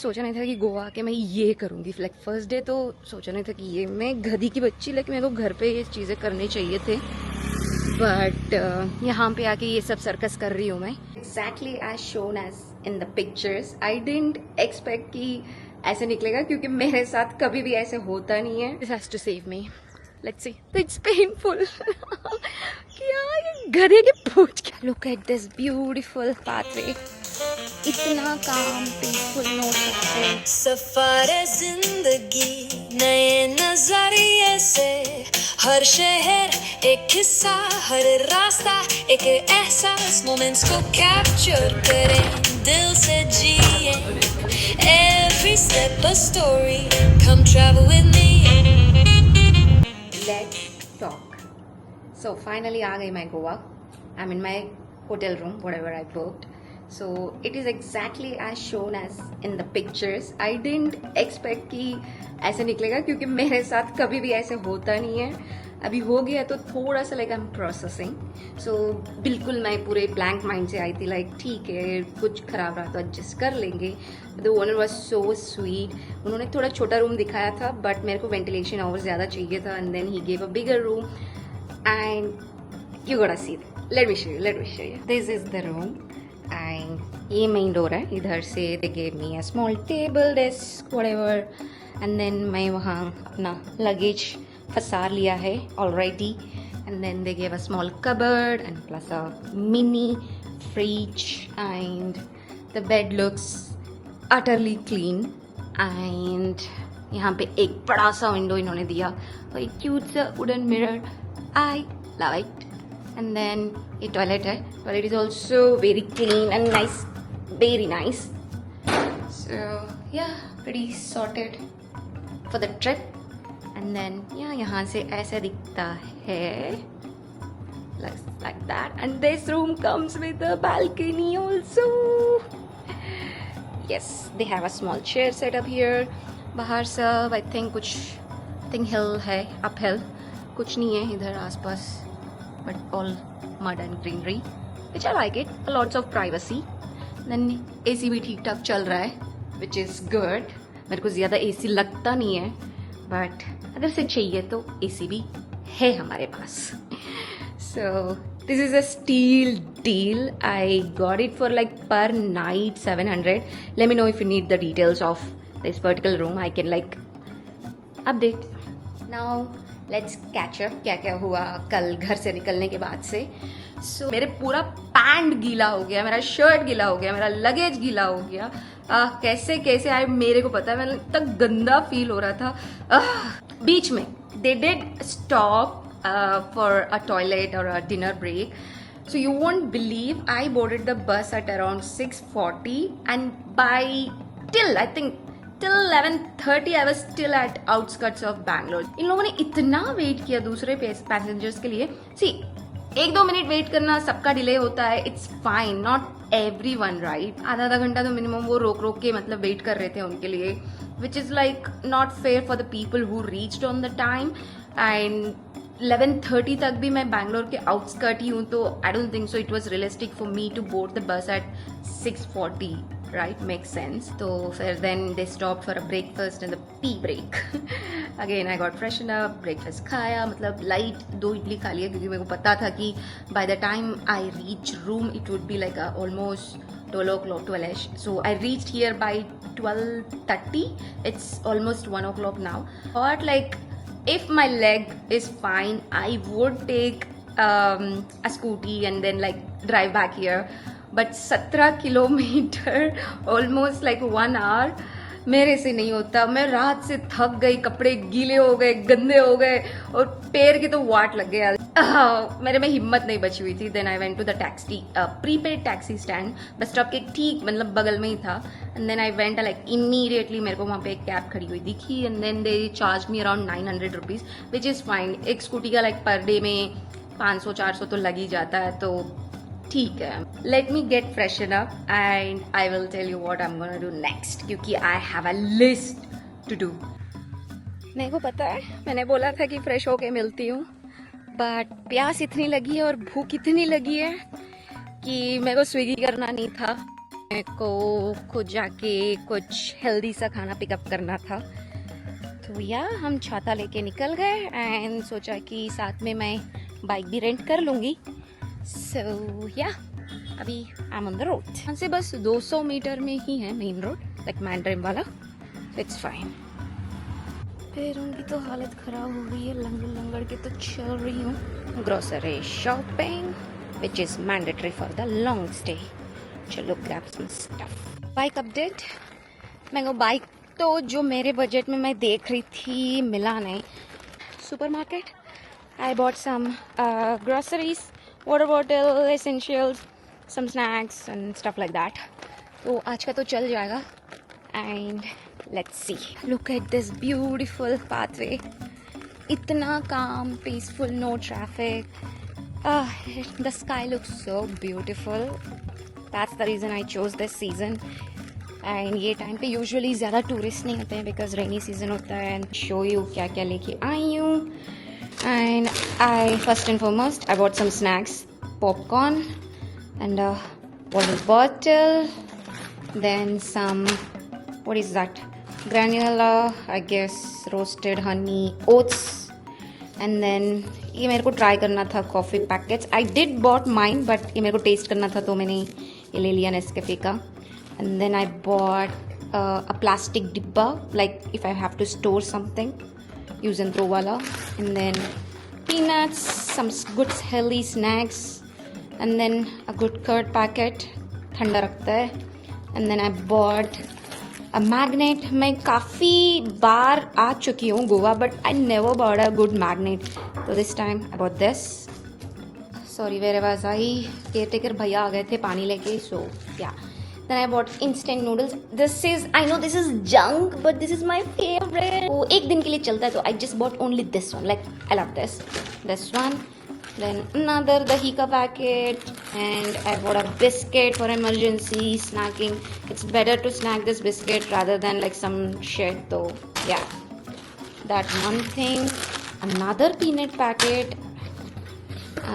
सोचा नहीं था कि गोवा आके मैं ये करूंगी। लाइक फर्स्ट डे तो सोचा नहीं था कि ये, मैं गधी की बच्ची, लेकिन मेरे को घर पे ये चीज़ें करनी चाहिए थे, बट यहाँ पे आके ये सब सर्कस कर रही हूँ मैं। Exactly as shown as in the pictures. I didn't expect कि ऐसे निकलेगा, क्योंकि मेरे साथ कभी भी ऐसे होता नहीं है। This has to save me, let's see. तो इट्स पेनफुल। क्या ये गधे की पूंछ क्या। Look at this beautiful pathway, इतना काम पीसफुल नो सकते। सफार जिंदगी नए नजरिए से, हर शहर एक किस्सा, हर रास्ता एक एहसास, मोमेंट्स को कैप्चर करें, दिल से जिए, every step a story, come travel with me. Let's talk. So finally आ गई मैं Goa. I'm in my hotel room, whatever I booked. So it is exactly as shown as in the pictures. I didn't expect कि ऐसे निकलेगा, क्योंकि मेरे साथ कभी भी ऐसे होता नहीं है। अभी हो गया तो थोड़ा सा लाइक आई एम प्रोसेसिंग। सो बिल्कुल मैं पूरे ब्लैंक माइंड से आई थी, लाइक ठीक है कुछ खराब रहा तो एडजस्ट कर लेंगे। The owner was so sweet. उन्होंने थोड़ा छोटा रूम दिखाया था, बट मेरे को वेंटिलेशन और ज़्यादा चाहिए था, and then he gave a bigger room and you gotta see. Let me show you. This is the room and ये मेन डोर है। इधर से they gave me a small table, desk, whatever, and then मैं वहाँ अपना luggage फंसा लिया है already, and then they gave a small cupboard and plus a mini fridge, and the bed looks utterly clean, and यहाँ पे एक बड़ा सा विंडो इन्होंने दिया और एक क्यूट सा wooden mirror. I love it. And then ये टॉयलेट है। Toilet is also very clean and nice, very nice. So yeah pretty sorted for the trip. And then यहाँ से ऐसा दिखता है, like that, and this room comes with a balcony also. Yes, they have a small chair set up here. बाहर सब I think कुछ hill है, uphill, कुछ नहीं है इधर आसपास, but all mud and greenery, which I like it. Lots of privacy. Then AC भी ठीक ठाक चल रहा है, which is good. मेरे को ज़्यादा AC लगता नहीं है, बट अगर से चाहिए तो AC भी है हमारे पास। So this is a steal deal. I got it for like per night 700. Let me know if you need the details of this particular room. I can like update. Now let's catch up. क्या क्या हुआ कल घर से निकलने के बाद से। So मेरे पूरा पैंट गीला हो गया, मेरा शर्ट गीला हो गया, मेरा लगेज गीला हो गया। कैसे कैसे आए मेरे को पता है। मैंने तक गंदा फील हो रहा था। बीच में they did stop for a toilet or a dinner break. So you won't believe I boarded the bus at around 6:40, and by till I think till 11:30 I was still at outskirts of Bangalore. इन लोगों ने इतना wait किया दूसरे passengers के लिए। See, 1-2 minute wait करना सबका delay होता है, it's fine, not everyone right. आधा घंटा तो मिनिमम वो रोक रोक के मतलब वेट कर रहे थे उनके लिए, which is like not fair for the people who reached on the time. And 11:30 तक भी मैं बैंगलोर के आउटस्कर्ट ही हूँ, तो I don't think so it was realistic for me to board the bus at 6:40, right? Makes sense. तो फिर then they stopped for a breakfast and the tea break. Again I got freshened up, breakfast खाया, मतलब light 2 idli खा लिया, क्योंकि मेरे को पता था कि by the time I reach room it would be like almost 12 o'clock, 12ish. So I reached here by 12:30. It's almost 1 o'clock now. But like if my leg is fine, I would take a scooty and then like drive back here. But 17 kilometre almost like 1 hour मेरे से नहीं होता। मैं रात से थक गई, कपड़े गीले हो गए, गंदे हो गए, और पैर के तो वाट लग गया। मेरे में हिम्मत नहीं बची हुई थी। Then I went to the taxi, prepaid taxi stand, bus stop के ठीक मतलब बगल में ही था। And then I went like immediately, मेरे को वहाँ पे एक कैब खड़ी हुई दिखी, and then they charge me around 900 rupees, which is fine. एक स्कूटी का लाइक पर डे में 500-400 तो लग ही जाता है, तो ठीक है। Let me get freshen up and I will tell you what I am gonna do next, क्योंकि I have a list to do. मेरे को पता है, मैंने बोला था कि फ्रेश होके मिलती हूँ, बट प्यास इतनी लगी है और भूख इतनी लगी है कि मेरे को स्विगी करना नहीं था। मेरे को खुद जाके कुछ हेल्दी सा खाना पिकअप करना था, तो या हम छाता लेके निकल गए एंड सोचा कि साथ में मैं बाइक भी रेंट कर लूँगी। सो या अभी I am on the road. यहाँ से बस 200 मीटर में ही है मेन रोड, लाइक मैंड्रिम वाला, इट्स फाइन। पैरों की तो हालत खराब हो गई है, लंगड़ लंगड़ के तो चल रही हूँ। Grocery shopping which is mandatory for the long stay. चलो grab some stuff. Bike update, मैं वो बाइक तो जो मेरे बजट में मैं देख रही थी मिला नहीं। Supermarket, I bought some groceries, water bottle, essentials, some snacks and stuff like that. तो आज का तो चल जाएगा। And let's see, look at this beautiful pathway, इतना calm, peaceful, no traffic, the sky looks so beautiful. That's the reason I chose this season. And ये time पे usually ज़्यादा टूरिस्ट नहीं होते हैं बिकॉज रेनी सीजन होता है। And show you क्या क्या लेके आई हूँ। And I first and foremost I bought some snacks, popcorn and a water bottle, then some, what is that, granola, I guess, roasted honey, oats, and then ये मेरे को ट्राई करना था coffee packets. I did bought mine but ये मेरे को test करना था तो मैंने ये ले लिया नेस्कैफे का। And then I bought a plastic डिब्बा, like if I have to store something, use and throw वाला। And then peanuts, some good healthy snacks, and then a good curd packet, ठंडा रखता है। and then I bought a magnet। मैं काफ़ी बार आ चुकी हूँ Goa but I never bought a good magnet, so this time I bought this। sorry मेरे पास आई caretaker भैया आ गए थे पानी लेके, so yeah। then I bought instant noodles। this is, I know this is junk but this is my favorite। वो एक दिन के लिए चलता है तो I just bought only this one, like I love this one। then another dahi ka packet, and I bought a biscuit for emergency snacking। it's better to snack this biscuit rather than like some shit, though yeah, that one thing। another peanut packet,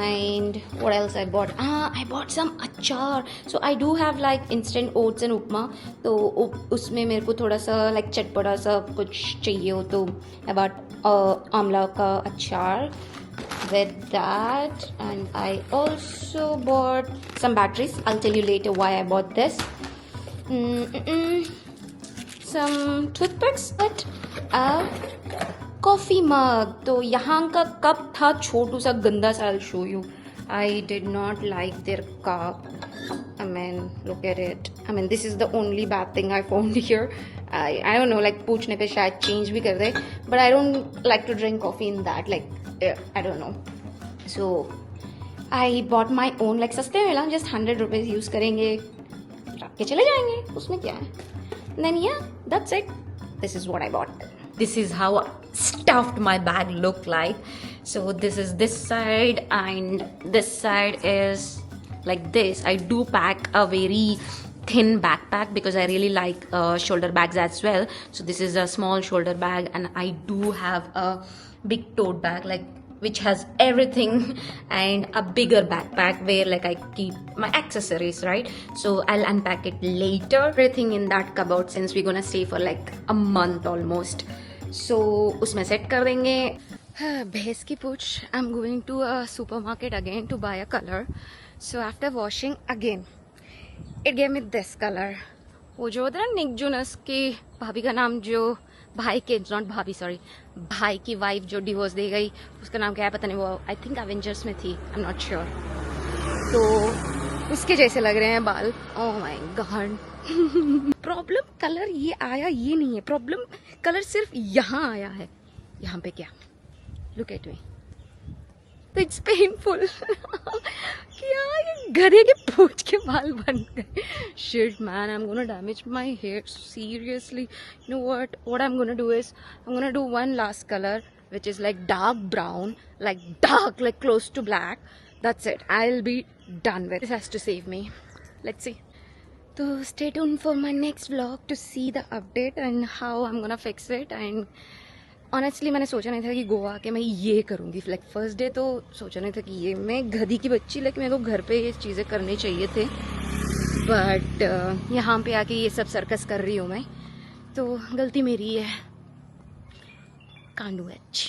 and what else I bought, I bought some achar। so I do have like instant oats and upma, तो उसमें मेरे को थोड़ा सा like चटपटा सा कुछ चाहिए हो तो I bought आंवला का अचार with that। and I also bought some batteries, I'll tell you later why I bought this। some toothpicks, but a coffee mug। तो यहाँ का कप था छोटू सा गंदा सा, I'll show you। I did not like their cup। I mean, look at it। I mean, this is the only bad thing I found here। I don't know, like पूछने पे शायद change भी कर दे, but I don't like to drink coffee in that, like I don't know। so I bought my own, like सस्ते मिला, just 100 rupees use करेंगे, रख के चले जाएंगे, उसमें क्या है। then yeah, that's it। this is what I bought। this is how stuffed my bag looked like। so this is this side and this side is like this। I do pack a very thin backpack because I really like shoulder bags as well। so this is a small shoulder bag, and I do have a big tote bag like which has everything, and a bigger backpack where like I keep my accessories, right? so I'll unpack it later, everything in that cupboard since we're gonna stay for like a month almost। so उसमें set कर देंगे। भैंस की पूछ, I'm going to a supermarket again to buy a color। so after washing again it gave me this color। वो जो होता है ना निक जोनस की भाभी का नाम, जो भाई के, नॉट भाभी सॉरी, भाई की वाइफ जो डिवोर्स दे गई, उसका नाम क्या है पता नहीं, वो आई थिंक एवेंजर्स में थी, आई एम नॉट श्योर। तो उसके जैसे लग रहे हैं बाल। Oh my God. Problem colour ये आया ये नहीं है, प्रॉब्लम कलर सिर्फ यहाँ आया है। यहाँ पे क्या, लुक एट मी, तो इट्स पेनफुल। क्या ये गधे के पूंछ के बाल बन गए। Shit man, I am gonna damage my hair seriously. You know what I am gonna do is I am gonna do one last colour which is like dark brown, like dark, like close to black। that's it, I'll be done with this, has to save me। let's see। so stay tuned for my next vlog to see the update and how I'm gonna fix it। and honestly मैंने सोचा नहीं था कि गोवा के मैं ये करूँगी, like first day तो सोचा नहीं था कि ये, मैं गधी की बच्ची, लाइक मेरे को घर पे ये चीज़ें करनी चाहिए थे। बट यहाँ पे आके ये सब सर्कस कर रही हूँ मैं, तो गलती मेरी है, कांट डू इट।